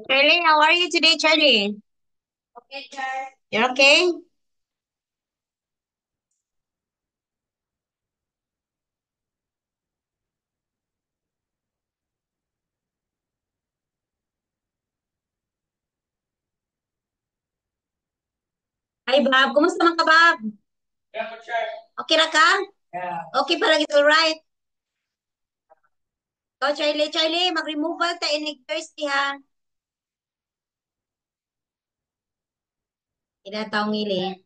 Charlie, how are you today, Charlie? Okay, Charlie. You're okay? Hi, Bob. Kumusta man ka, Bob? Okay na ka? Okay pa lang, it's alright. Oh, Charlie, Charlie, mag-removal ta inig Thursday, ha? Ina ngili.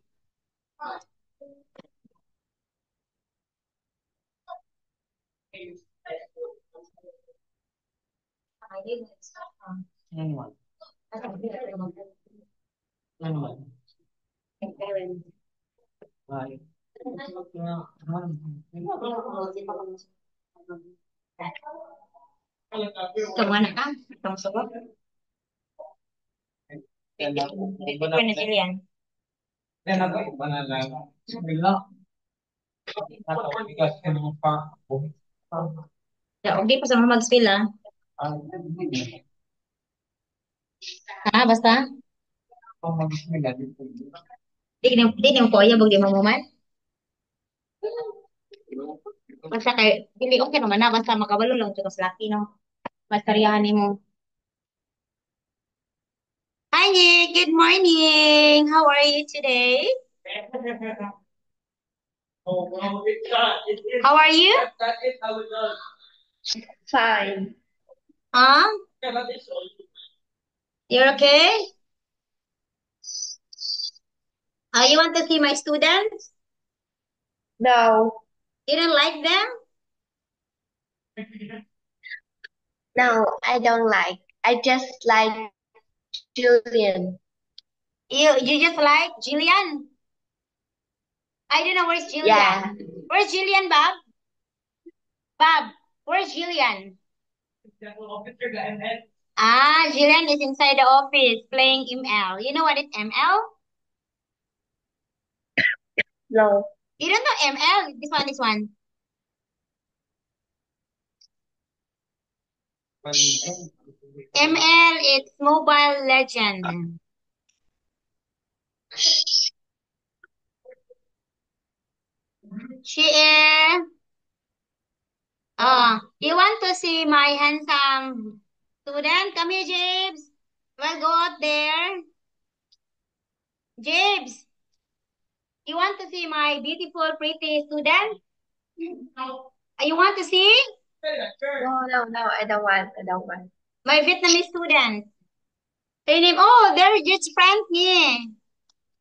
Kamu anak kan? Kamu sebab? Ikaw na Jillian. Ya, okay pa sa mga mag-spill, ha? Ha, basta? Di na ko ya, di mo man? Basta kay, hindi okay naman na, basta makabalo lang ito sa laki, no? Basta riyahan mo. Hi, Nick. Good morning. How are you today? How are you? Fine. Huh? You're okay? You want to see my students? No, You don't like them? no, I don't like. I just like Julian. You just like Jillian? I don't know where's Yeah. Jillian. Where's Jillian, Bob? Bob, where's Jillian? Jillian is inside the office playing ML. You know what is ML? No. You don't know ML? This one. ML, it's Mobile Legend. She is. You want to see my handsome student? Come here, James. We'll go out there. James, you want to see my beautiful, pretty student? You want to see No, no, no, I don't want. I don't want. my Vietnamese student? Her name, oh, they're just friends here.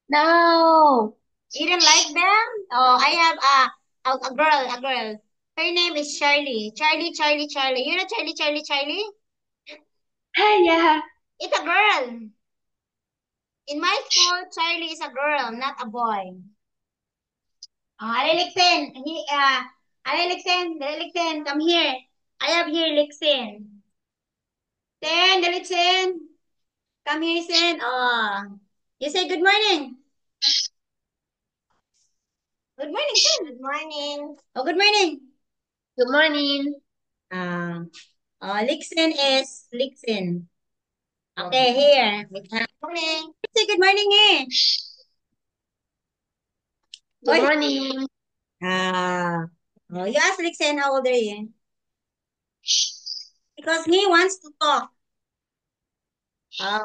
No. You don't like them? Oh, I have a girl. Her name is Charlie. Charlie. You know Charlie? Hey, yeah. It's a girl. In my school, Charlie is a girl, not a boy. Alexen, Alexen, come here. I have here Lexen. Alexen, come here, Sen. You say good morning. Good morning, Sen. Good morning. Oh, good morning. Good morning. Uh, Lixin is Lixin. Okay, here. Good morning. Say good morning, eh. Good Oy. morning. You ask Lixin how old are you? Because he wants to talk. How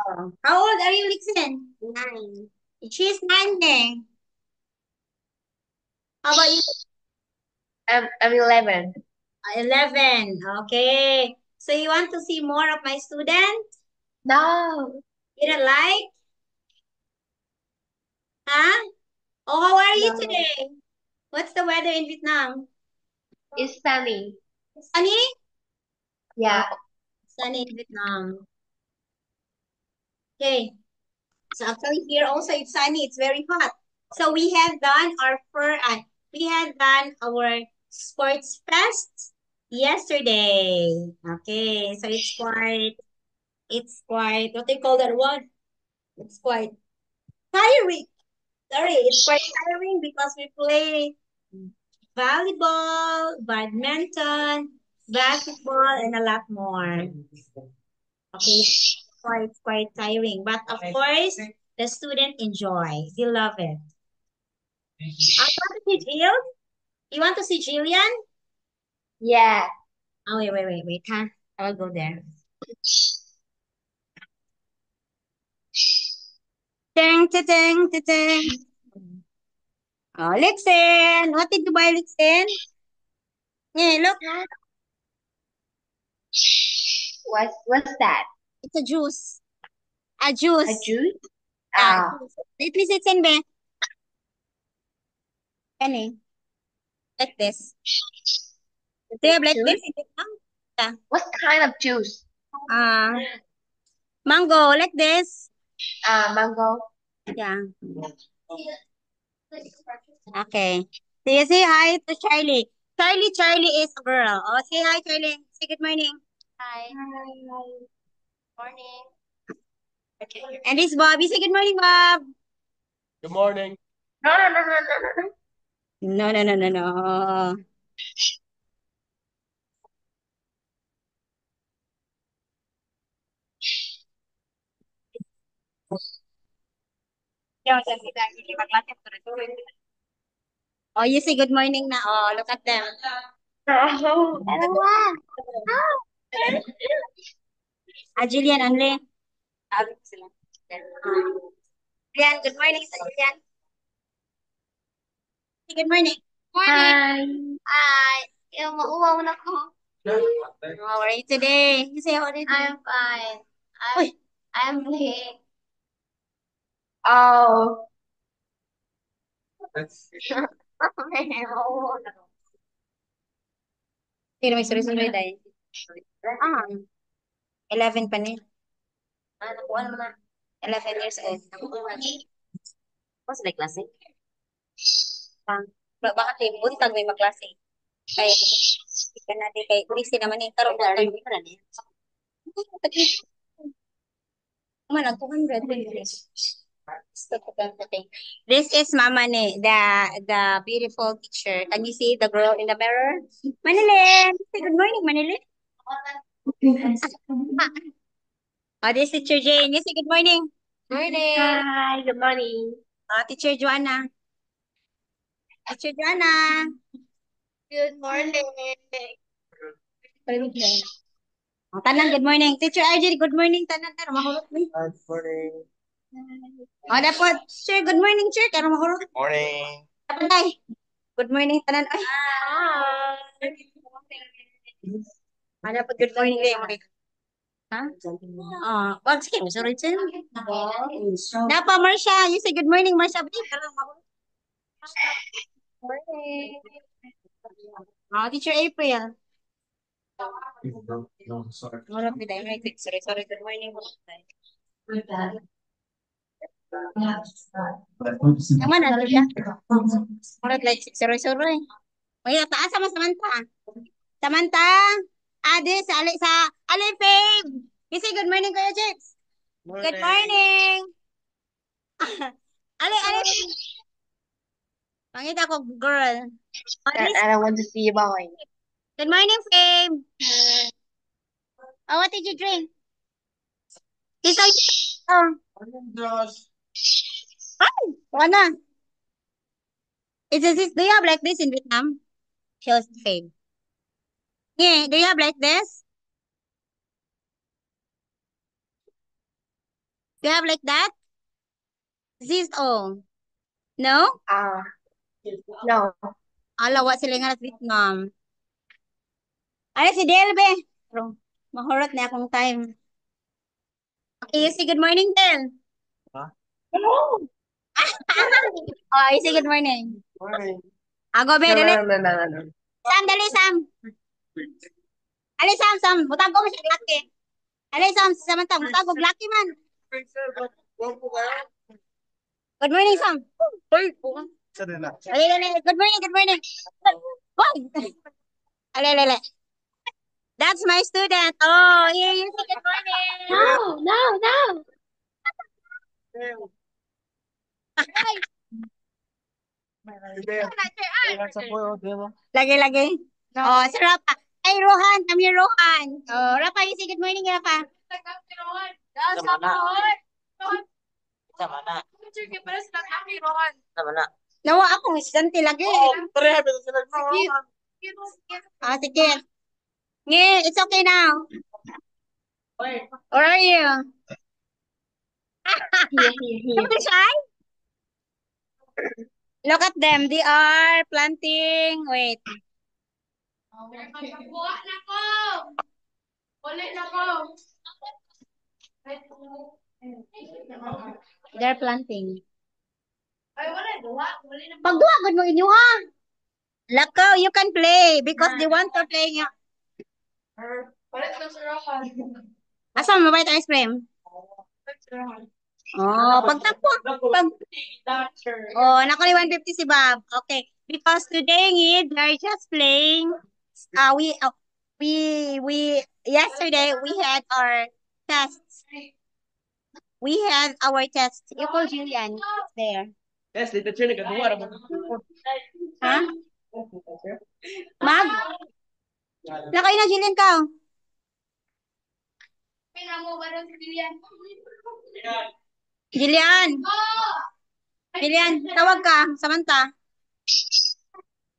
old are you, Lixin? 9. She's 9 eh. How about you? I'm 11. 11. Okay. So you want to see more of my students? No. You don't like? Huh? Oh, how are you No. today? What's the weather in Vietnam? It's sunny. Sunny? Yeah. Oh, sunny in Vietnam. Okay. So actually here also it's sunny. It's very hot. So we had done our sports fest yesterday. Okay. So it's quite what they call that one. It's quite tiring. Sorry, it's quite tiring because we play volleyball, badminton, basketball, and a lot more. Okay, quite tiring, but of course, the student enjoy. They love it. I want to see Jill. You want to see Jillian? Yeah. Oh, wait, huh? I will go there. Ding, ding, ding, ding, ding. Oh, Lixin. What did you buy, Lixin? Yeah, look. What's that? It's a juice. A A juice. juice? Yeah, Ah, juice. Wait, please, Lixin, be. Any. Like this. Do you have like this juice? in Vietnam? Yeah. What kind of juice? Uh, mango, like this. Mango. Yeah. Okay. So you say hi to Charlie. Charlie is a girl. Oh, say hi, Charlie. Say good morning. Hi. Hi. Morning. Okay. And this Bobby. Say good morning, Bob. Good morning. No, no, no, no, no, no. No, no, no, no, no. Oh, you say good morning na. Oh, look at them. No. Dalawa. Ah, Jillian, Anle. Sabi ko sila. Jillian, good morning sa Jillian. Say good morning. Morning. Hi. Hi. Yung mauwaw na ko. How are you today? You say how are you today? I'm fine. Uy. I'm late. Oh. Sino may suri-suri dahil? Ah, 11 pa niya. Ah, nakuha naman na. 11 years old. Ako sila klase. Ah, bakit yung buntag may maklase? Kaya, ika na di kay busy naman yung tarong buntag. Hindi pa na niya. Kuma na, 200. This is Mama Ne, the beautiful teacher. Can you see the girl in the mirror? Manilin! Say good morning, Manilin. Oh, this is Teacher Jane. You say good morning. Morning. Hi. Good morning. Teacher Joanna. Teacher Joanna. Good morning. Oh, tanan, good morning. Teacher RJ, good morning. Tanan, pero mahulog ni. Good morning. Oh, dapat. Sir, good morning, sir. Pero mahulog. Morning. Dapat tay. Good morning, tanan. Ay. Hi. Ah, dapat good morning kayo. Ha? Wag sige, sorry, sir. Dapat, Marsha. You say good morning, Marsha. Morning. Teacher April. Wala pa tayo. Sorry. Good morning. Naman, ano siya? Wala like sorry. Oy, taas sama Samantha. Samantha. Ade sa Ali Fave. You say good morning, Kuya Jeps. Good morning. Ali. Pangita ko, girl. Oh, this. I don't want to see you, boy. Good morning, Fave. Oh, what did you drink? Ikaw. Oh, wala. Do you have like this in Vietnam? Shows Fave. Yeah, do you have like this? Do you have like that? This all. No? Ah, no. Ala, wa sila nga sa Vietnam. Ano si Delbe? Pero, mahurot na akong time. Okay, you say good morning, Del. Huh? No. Oh, you say good morning. Morning. Ako, be, No, dali. no, no, no, no, no. Sam, dali, Sam. Ali, Sam. Butag ko siya laki. Ali, Sam, samantang, butag ko laki man. Good morning, Sam. Ali. Good morning. Hoy. Ali. That's my student. Oh, here you say good morning. No, no, no. Lagi-lagi. Oh, si Rafa. Ay, Rohan. Kami Rohan. Oh, Rafa, you say good morning, Rafa. Sama na. Sama na. Sama na. Nawa akong estudyante lagi. Pareha ba sila? Ah, sige. Nge, it's okay now. Where are you? Here. Don't be shy. Look at them. They are planting. Wait. They're planting. Pagduwa, good mo inyo ha. Lako, you can play because they want to play. Asa mo ba ito ice cream? Oh, pagtapo. Oh, nakuli 150 si Bob. Okay. Because today, they're just playing. Yesterday, we had our tests. We had our test. You call Julian. It's there. Yes, dito siya nagaduwa. Huh? Mag? Lakay na, Julian ka. Julian. Julian, tawag ka. Samantha.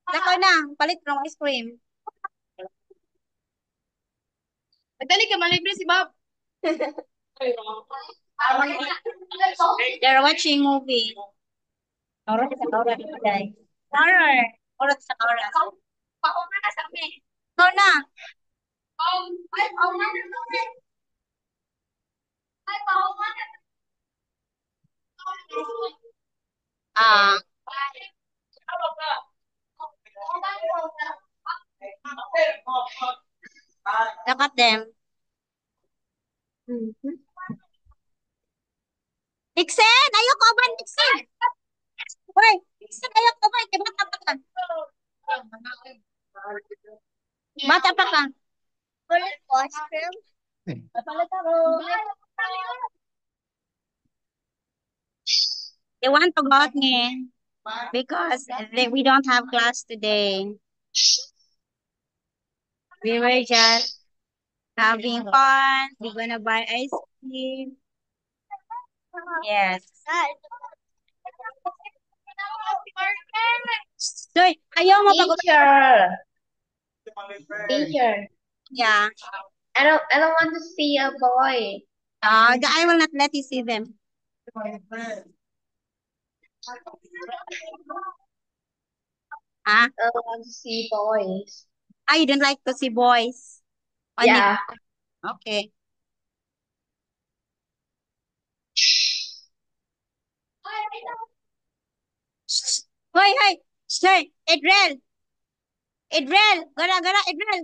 Lakay na. Palit ng ice cream. Madali ka, malibre si Bob. They're watching movie. Horror sa Kaura. Horror. Horror sa Kaura. Pauna na sa amin. Ikaw na. Ah, look at them. Nixon, ayoko ba, Nixon? Hoy, Nixon, ayoko ba? Di bata pa ka. Bata pa ka. Palit ko, ice cream. Palit ako. They want to go out ngayon because we don't have class today. We were just having fun. We're gonna buy ice cream. Yes. Soy, ayaw mo pag Teacher. Teacher. Yeah. I don't want to see a boy. I will not let you see them. Ah, I don't want to see boys. you don't like to see boys. Only Yeah. okay. Hoy, hoy. Sir, Edrel. Edrel. Gara, Edrel.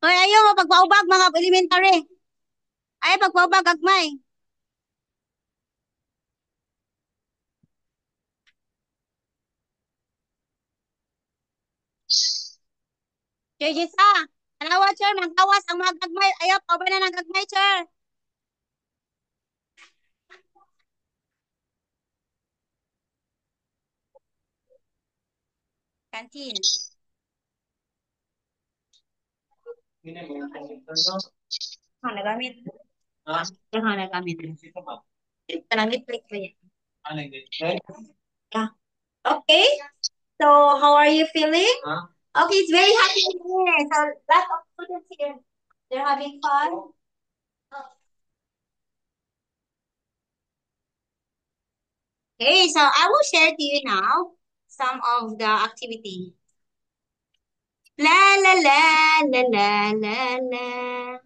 Hoy, ayaw mo pagpaubag mga elementary. Ay, pagpaubag agmay. Sir Jessa, alawa, sir, magtawas ang mga gagmay. Ayaw, pa ba na ng gagmay, sir? Canteen. Nagamit. Ha? Nagamit. Ito na, Netflix ba yan? Yeah. Okay. So, how are you feeling? Huh? Okay, it's very happy here. So, lots of students here. They're having fun. Okay, so I will share to you now some of the activity. La la la la la la la.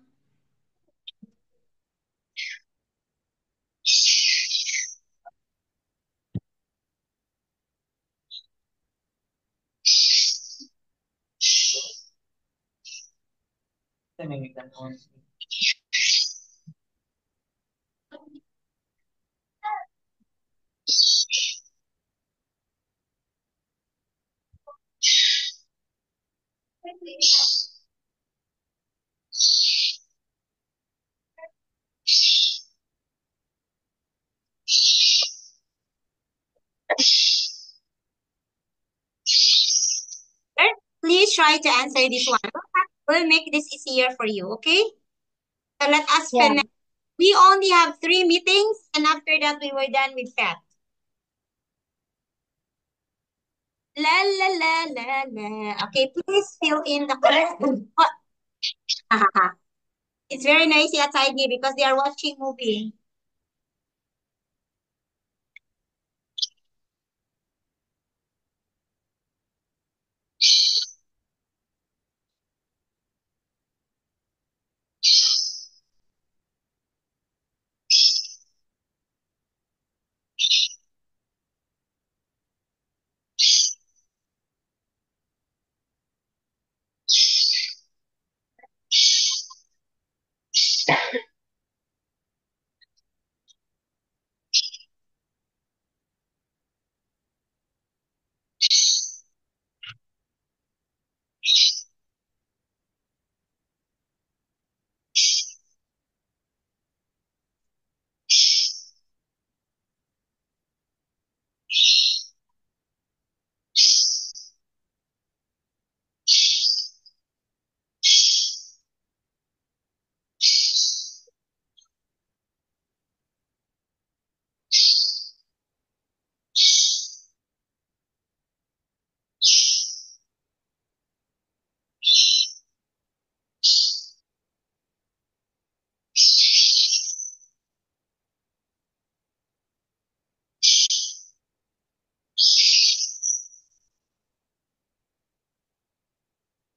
please try to answer this one. We'll make this easier for you, okay? So let us Yeah. finish. We only have 3 meetings, and after that, we were done with that. La la la la la. Okay, please fill in the correct. It's very noisy outside here because they are watching movie.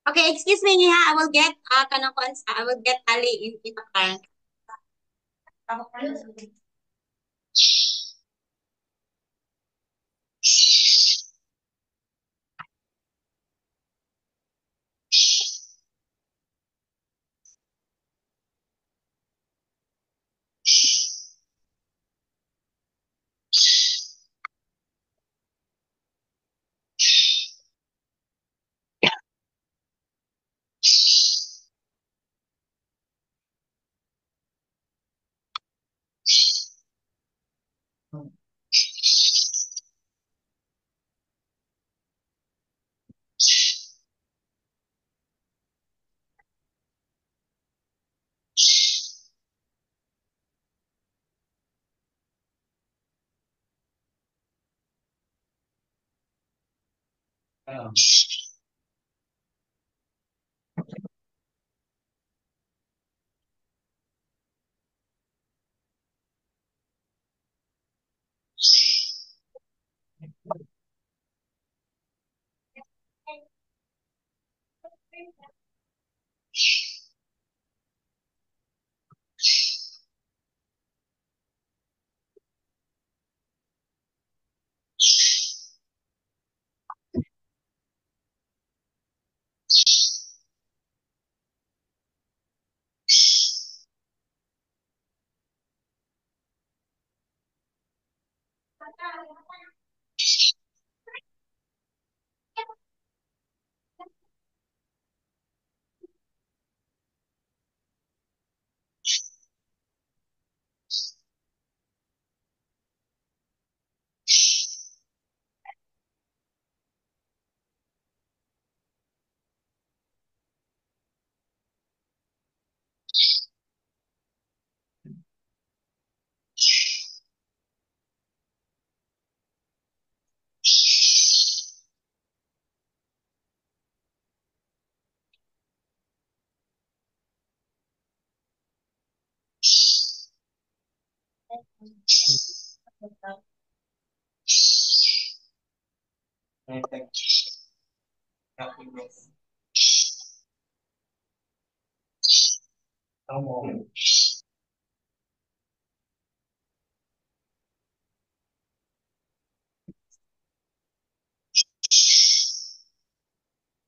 Okay, excuse me, Niha. I will get I will get Ali in the car.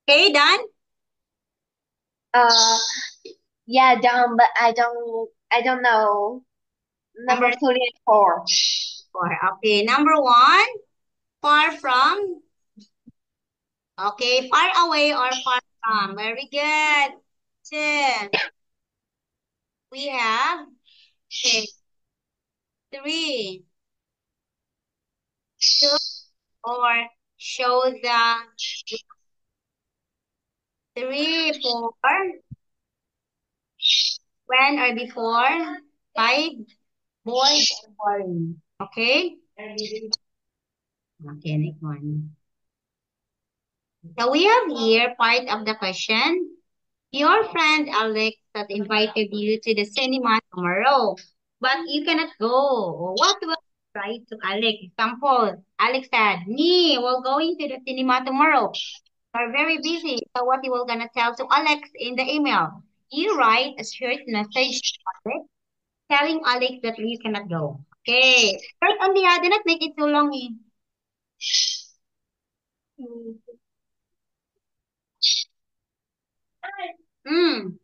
Okay, done? Uh, yeah, done, but I don't know. Number Number 34. 4. Okay, number 1, far from. Okay, far away or far from. Very good. 2. We have okay, 3. 2 or show the 3, 4. When or before? 5. Bored or boring. Okay? Okay, next one. So we have here part of the question. Your friend Alex that invited you to the cinema tomorrow, but you cannot go. What will you write to Alex? Example, Alex said, me, we're going to the cinema tomorrow. Are very busy. So what you will gonna tell to Alex in the email? You write a short message to Alex, telling Alex that you cannot go. Okay. Right on the do not make it too long. Eh. Mm.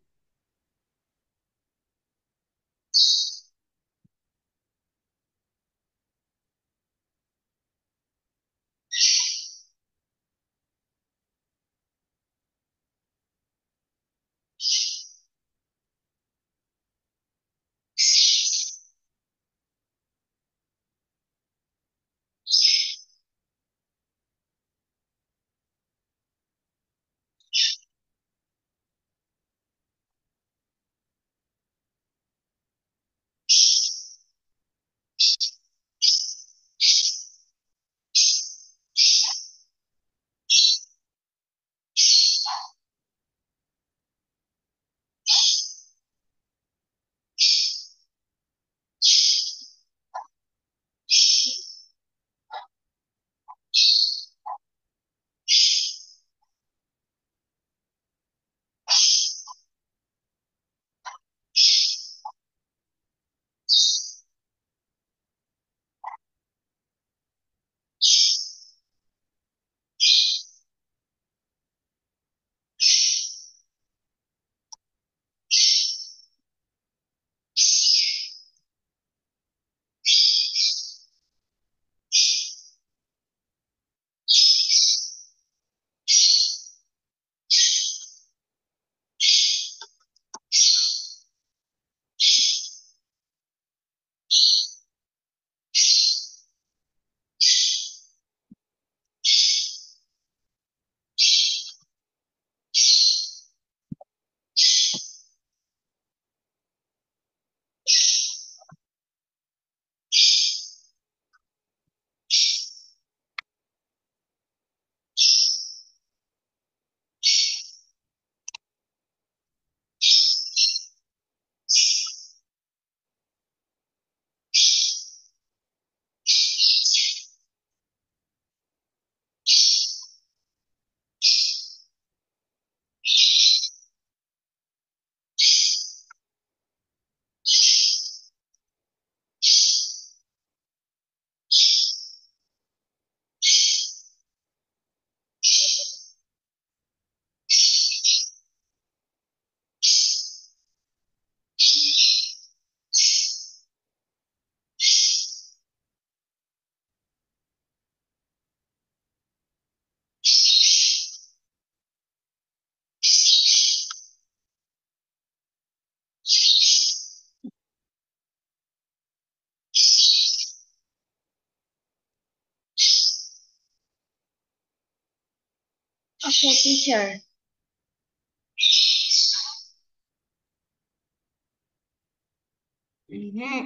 Okay, teacher.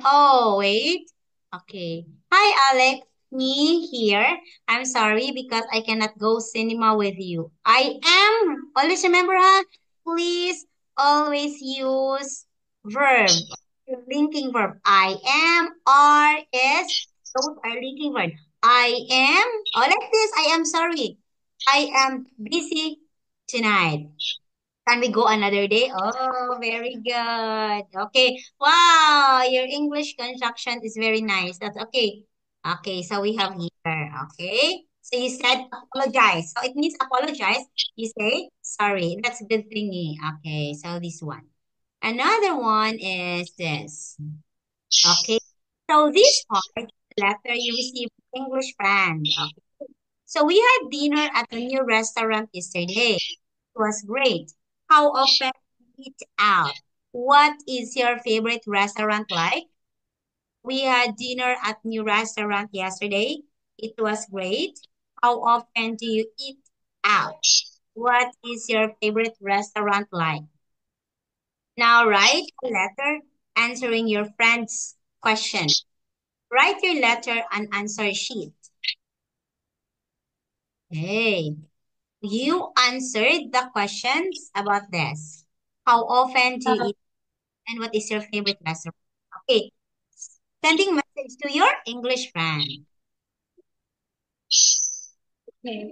Oh, wait. Okay. Hi, Alex. Me here. I'm sorry because I cannot go cinema with you. I am. Always remember, huh? Please always use verb. Linking verb. I am, are, is. Those are linking verb. I am. Oh, like this. I am sorry. I am busy tonight. Can we go another day? Oh, very good. Okay. Wow, your English construction is very nice. That's okay. Okay, so we have here. Okay. So you said apologize. So it means apologize. You say sorry. That's a good thingy. Okay, so this one. Another one is this. Okay. So this part, the letter you received English friend. Okay. So we had dinner at a new restaurant yesterday was great. How often do you eat out? What is your favorite restaurant like? We had dinner at new restaurant yesterday. It was great. How often do you eat out? What is your favorite restaurant like? Now write a letter answering your friend's question. Write your letter on answer sheet. Hey, you answered the questions about this. How often do you eat and what is your favorite restaurant? Okay, sending message to your English friend. Okay.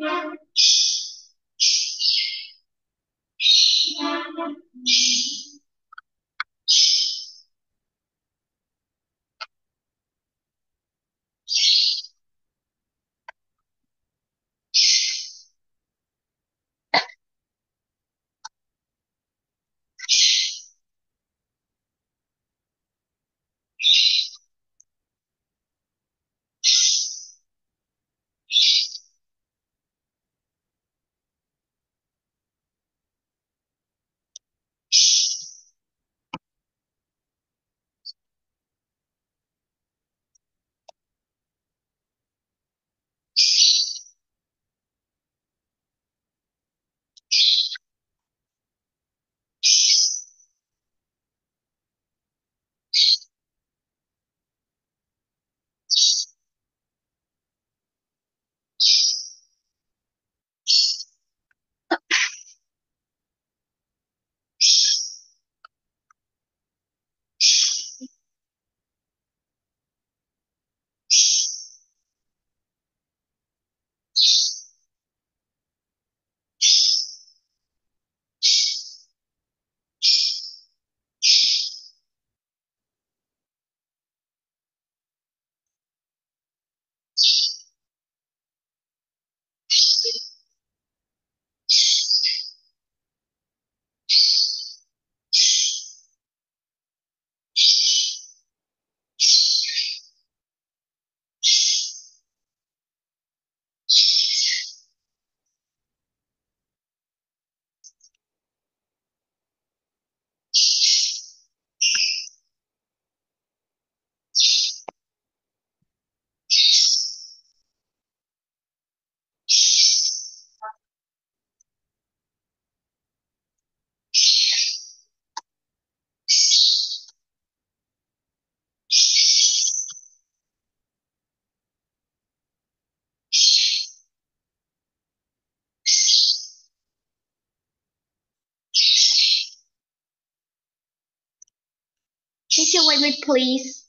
Teacher, wait, please.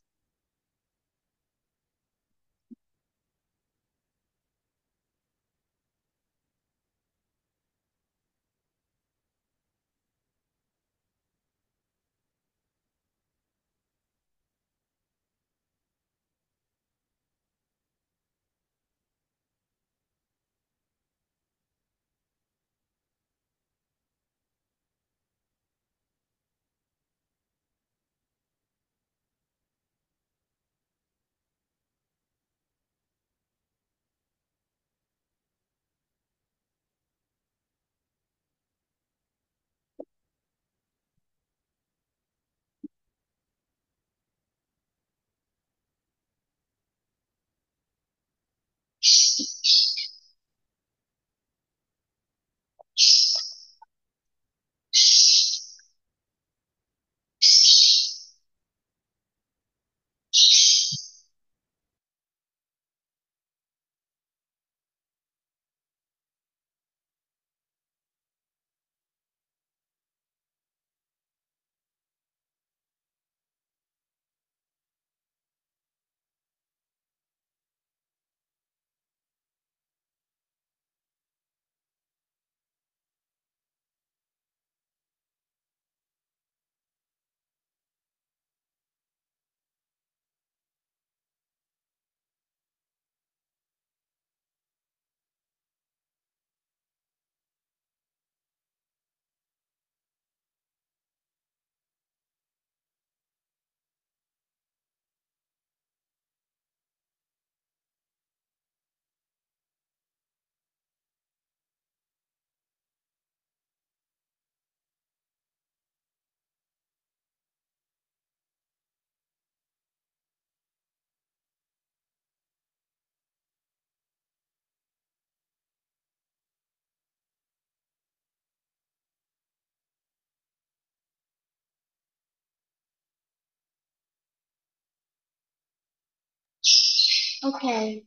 Okay.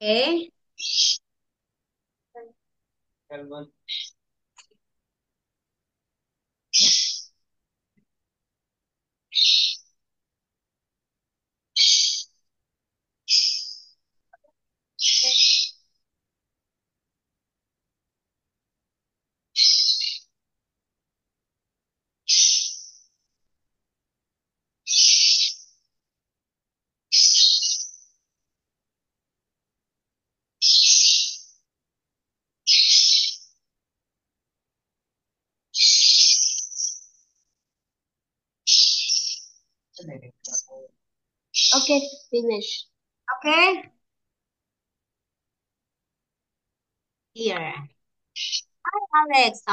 Okay. Okay, finish. Okay. Here. Hi, Alex. So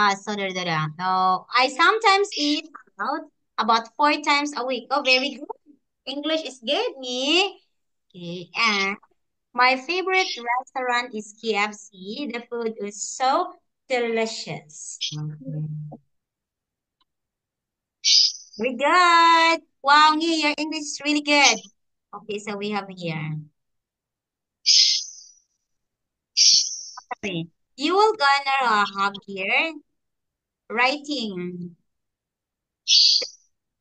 I sometimes eat out about 4 times a week. Oh, very good. English is good, me. Okay. And my favorite restaurant is KFC. The food is so delicious. Very good. Wow, Ngi, your English is really good. Okay, so we have here. Okay. You will gonna have here writing.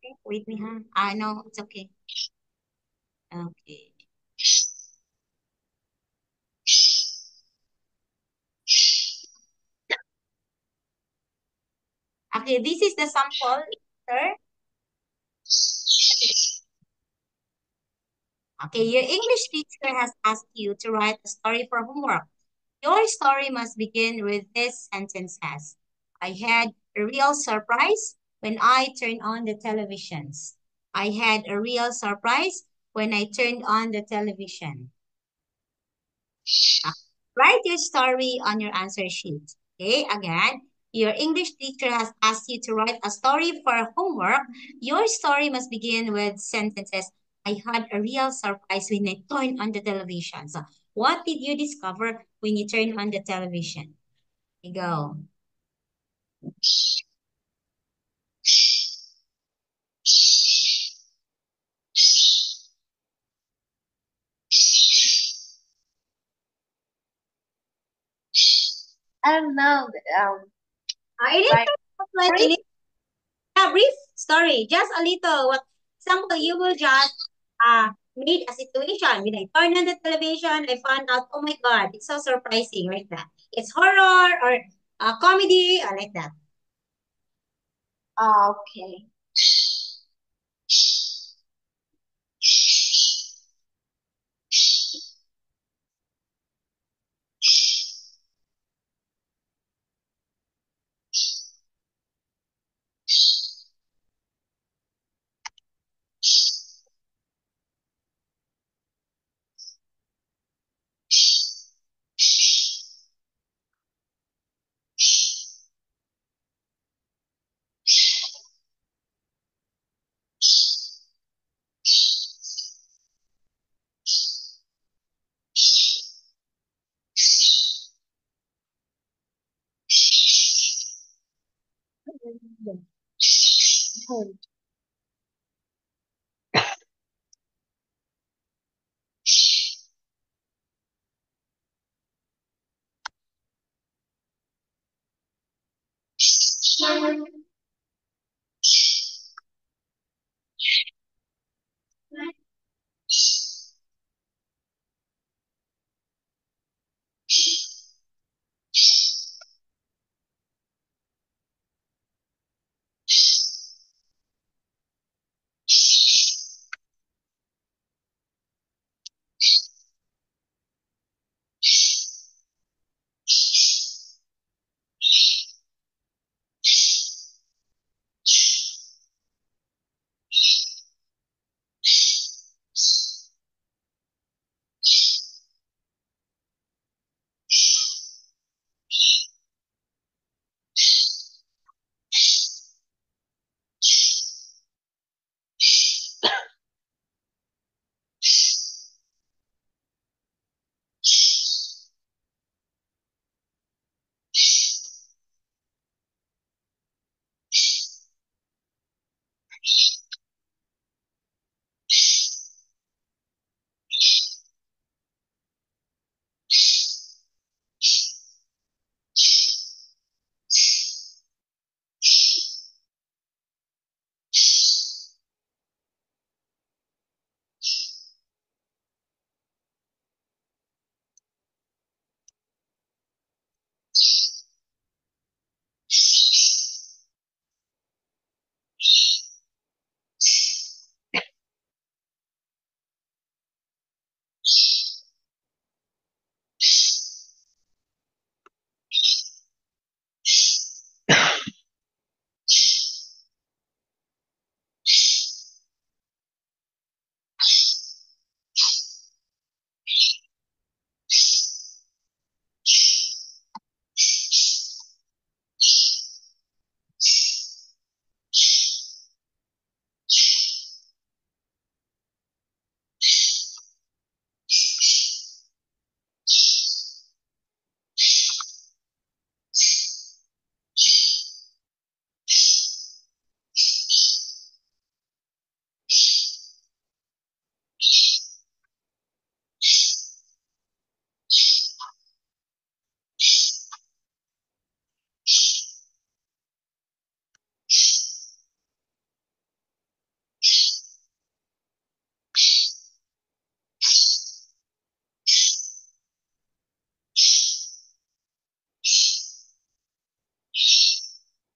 Okay, wait me, huh? No, it's okay. Okay. Okay, this is the sample, sir. Okay, your English teacher has asked you to write a story for homework. Your story must begin with this sentences. I had a real surprise when I turned on the televisions. I had a real surprise when I turned on the television. Write your story on your answer sheet. Okay, again, your English teacher has asked you to write a story for homework. Your story must begin with sentences. I had a real surprise when I turned on the television. So, what did you discover when you turned on the television? You go. I don't know. I didn't Right. like a little, a brief story, just a little. What example you will just made a situation. When I turned on the television, I found out, oh my God, it's so surprising like that. It's horror or comedy or like that. Okay.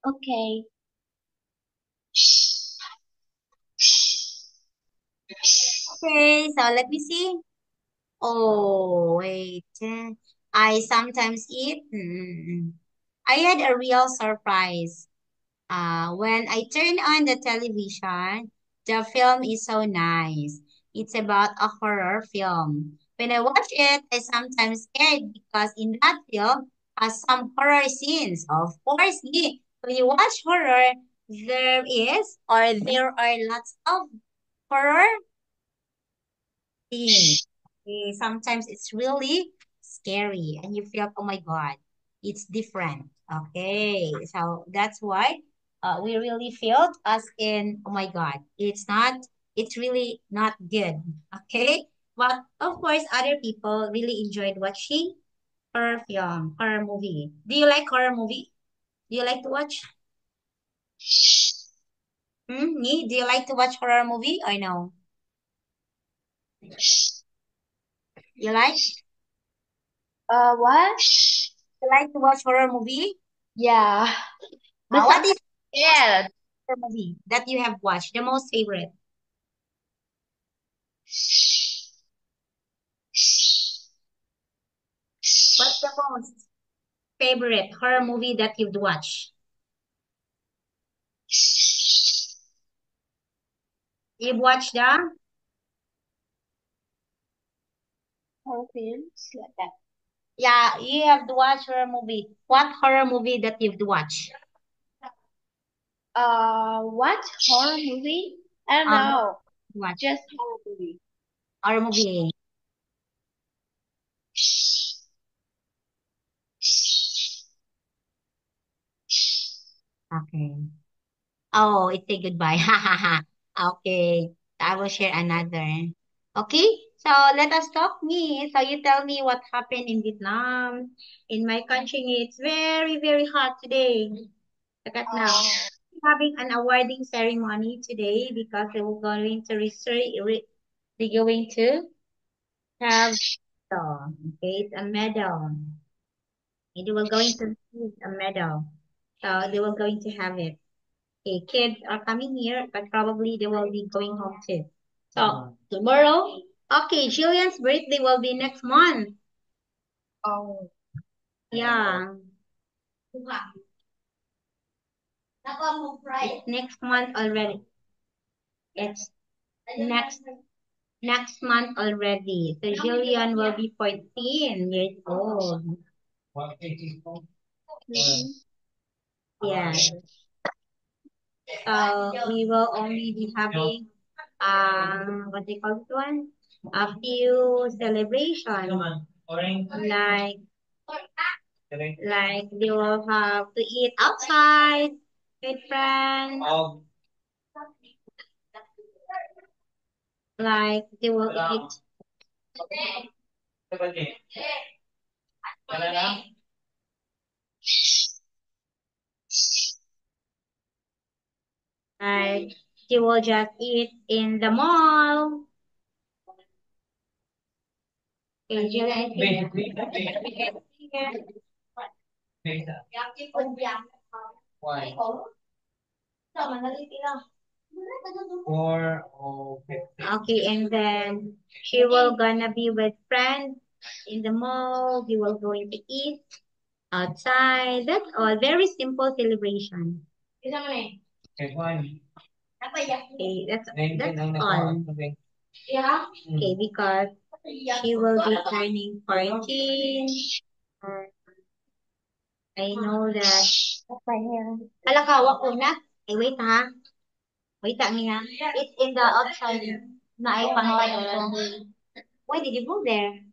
Okay. Okay, so let me see. Oh, wait. I sometimes eat. I had a real surprise. When I turn on the television, the film is so nice. It's about a horror film. When I watch it, I sometimes scared because in that film has some horror scenes. Of course, yeah. When you watch horror, there are lots of horror scenes. Sometimes it's really scary and you feel, oh my God, it's different. Okay, so that's why we really felt as in, oh my God, it's really not good. Okay, but of course, other people really enjoyed watching horror movie. Do you like horror movie? Do you like to watch? Me? Do you like to watch horror movie or no? You like? What? You like to watch horror movie? Yeah. But What is sometimes yeah. the movie that you have watched, the most favorite? What's the most favorite horror movie that you've watched? You've watched the, Horror films like that. yeah, you have to watch horror movie. What horror movie that you've watched? What horror movie? I don't Um, know. watch Just horror movie. horror movie. Okay. Oh, it's a goodbye. Ha ha ha. Okay. I will share another. Okay. So let us talk me. So you tell me what happened in Vietnam. In my country, it's very, very hot today. Look at now. Oh. Having an awarding ceremony today because they were going to they're going to have okay, it's a medal. And they were going to receive a medal. So they were going to have it. Okay, kids are coming here, but probably they will be going home too. So tomorrow, okay, Jillian's birthday will be next month. Oh. Yeah. It's next month already. It's next next month already. So Jillian will be 14 years old. Mm-hmm. Yeah. So we will only be having what they call it one? A few celebration. Like they will have to eat outside with friends. Like they will eat like they will just eat in the mall. Okay, Jillian, okay, and then she will gonna be with friends in the mall. We will going to eat outside. That's all. Very simple celebration. Okay, that's all. Okay, because she will be turning 14. Uh, I know that. Alakawa ko na. Eh, wait ha. Wait a minute. It's in the outside. Na ay pantay ko. Why did you go there?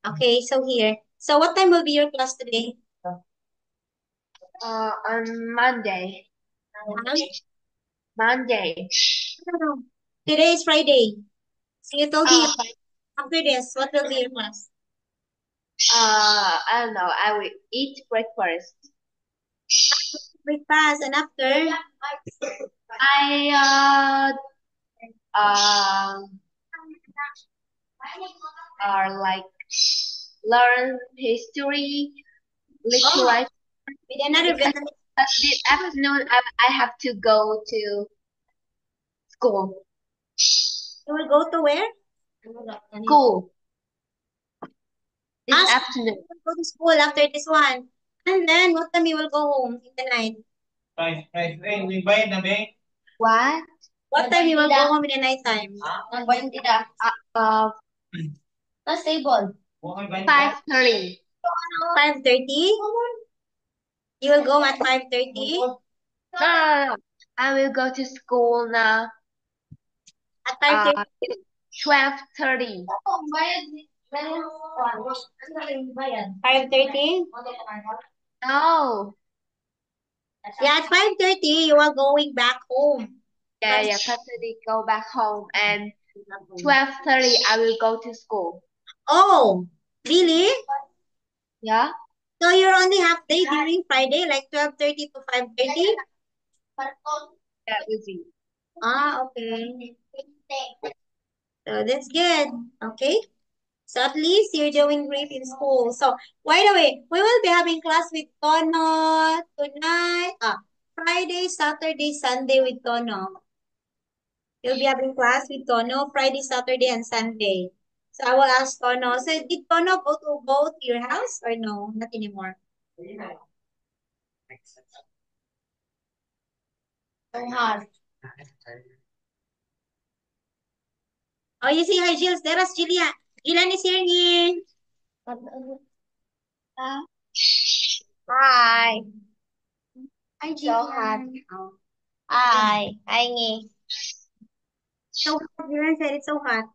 Okay, so here. So what time will be your class today? On Monday. Huh? Monday. No. Today is Friday. So you told me Uh, after this, what will be your class? I don't know. I will eat breakfast. Breakfast and after? I are like learn history, literature. With another Because Vietnamese. this afternoon I have to go to school. You will go to where? School this Ah, afternoon. you will go to school after this one. And then what time you will go home in the night? May bayad na, be? What? What time you will go home in the night time? Nagbayad tida. Uh, Na stable. 5:30. 5:30? You will go at 5:30? No. I will go to school now. At 5:30? 12:30. 5:30? No. Yeah, at 5:30 you are going back home. Yeah. 5:30 go back home and 12:30 I will go to school. Oh, really? Yeah. So you're only half day during Friday, like 12:30 to 5:30? That will be. Ah, okay. So that's good. Okay. So at least you're doing great in school. So, by the way, we will be having class with Tono tonight. Friday, Saturday, Sunday with Tono. You'll be having class with Tono Friday, Saturday, and Sunday. So I will ask Tono. So did Tono go to your house or no? Not anymore. So hard. Oh, you see, hi, Jills. There's Jillian. Jillian is here, Ngin. Hi. Hi, Jillian. So hot. Oh. Hi. Hi, Ngin. So hot. Jillian said it's so hot.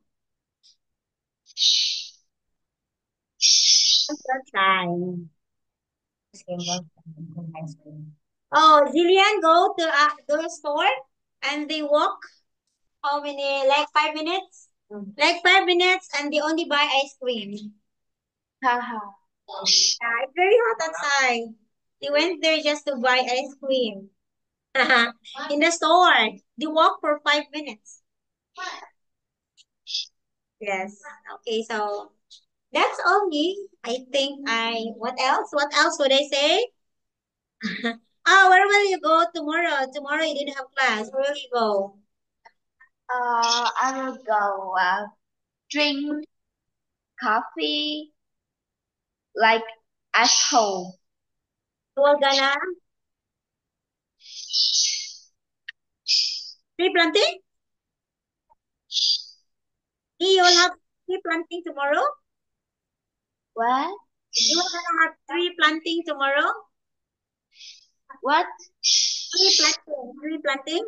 What's that time? Oh, Jillian go to the store and they walk how many? Like 5 minutes? Like 5 minutes and they only buy ice cream. Haha. Yeah, it's very hot outside. They went there just to buy ice cream. In the store. They walk for 5 minutes. Yes. Okay, so that's all me. I think what else? What else would I say? Where will you go tomorrow? Tomorrow you didn't have class. Where will you go? I will go drink coffee like at home. You will gonna tree planting? You will have tree planting tomorrow? What? You will gonna have tree planting tomorrow? What? Tree planting. Tree planting?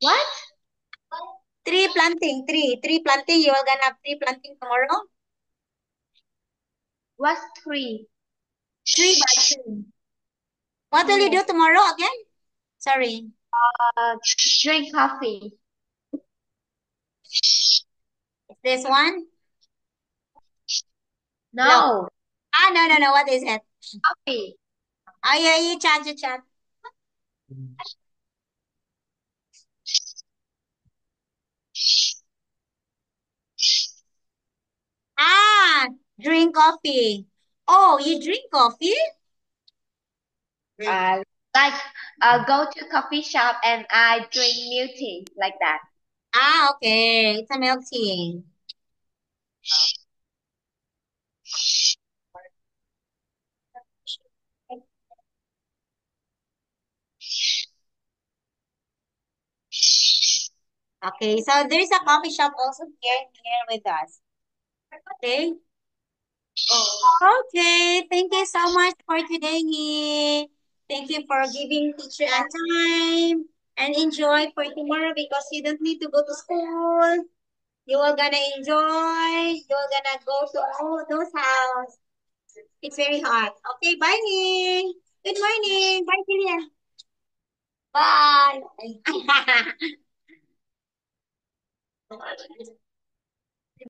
What? Tree planting. Tree planting. You will gonna have tree planting tomorrow? What's three? Tree planting. What will you do tomorrow again? Sorry. Drink coffee. This one? No. No. What is it? Coffee. Yeah, you chat. Drink coffee. Oh, you drink coffee? Uh, like go to coffee shop and I drink milk tea like that. Okay. It's a milk tea. Okay, so there's a coffee shop also here with us. Okay. Okay, thank you so much for today, Nhi. Thank you for giving teacher a time and enjoy for tomorrow because you don't need to go to school. You are gonna enjoy. You're gonna go to those house. It's very hot. Okay, bye, Ning. Good morning. Bye, Julian. Bye.